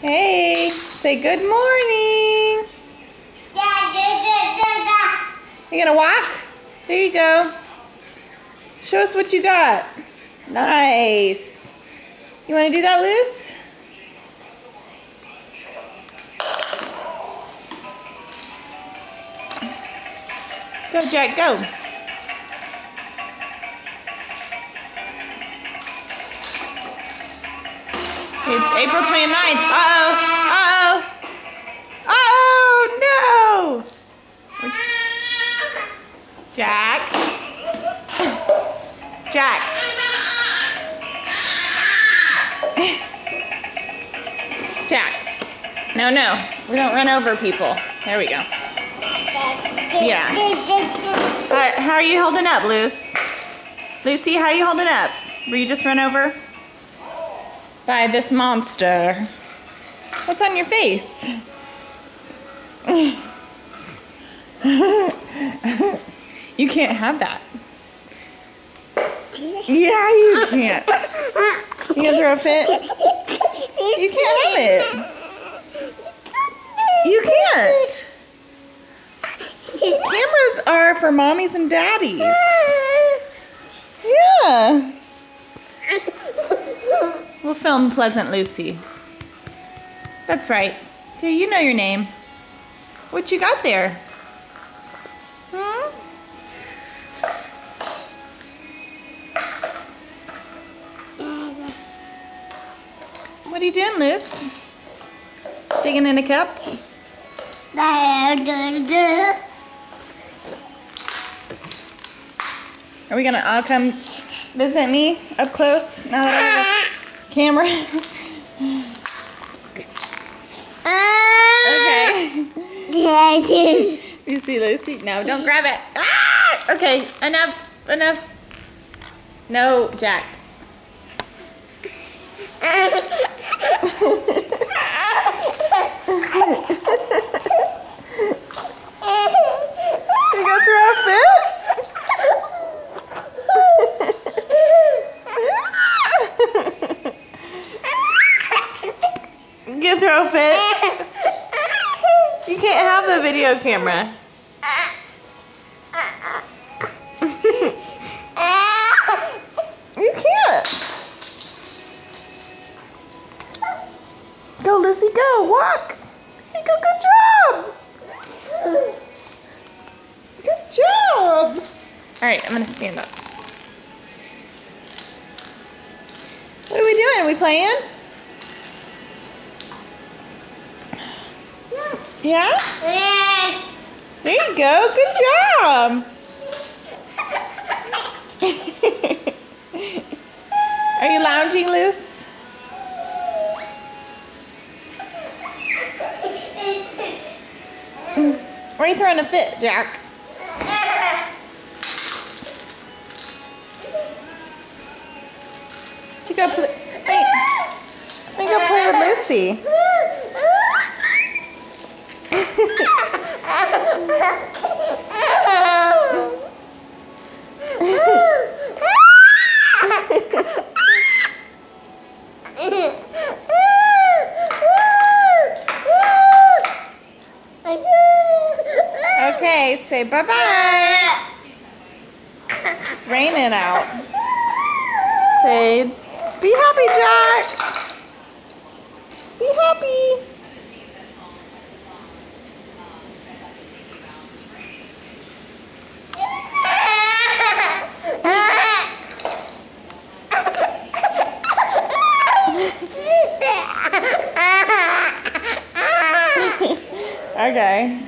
Hey, say good morning. You gonna walk? There you go. Show us what you got. Nice. You wanna do that, Luce? Go, Jack, go. It's April 29th. Uh-oh. Uh-oh. Uh-oh, no. Jack. Jack. Jack. No, no. We don't run over people. There we go. Yeah. How are you holding up, Luce? Lucy, how are you holding up? Were you just run over by this monster? What's on your face? You can't have that. Yeah, you can't. You gonna throw a fit? You can't have it. You can't. Cameras are for mommies and daddies. Yeah. We'll film Pleasant Lucy. That's right. Okay, you know your name. What you got there? Hmm? What are you doing, Luce? Digging in a cup? Are we gonna all come visit me up close now that I have a camera? Okay. You see Lucy? No, don't grab it. Ah! Okay, enough. Enough. No, Jack. You gonna throw a fit? You gonna throw a fit? You can't have the video camera. You can't. Go, Lucy, go. Walk. Hey, go. Good job. Good job. All right, I'm going to stand up. What are we doing? Are we playing? Yeah? There you go. Good job. Are you lounging, Luce? Where are you throwing a fit, Jack? You go play. Let me go play with Lucy. Okay, say bye-bye. It's raining out. Say, be happy, Jack. Be happy. Okay.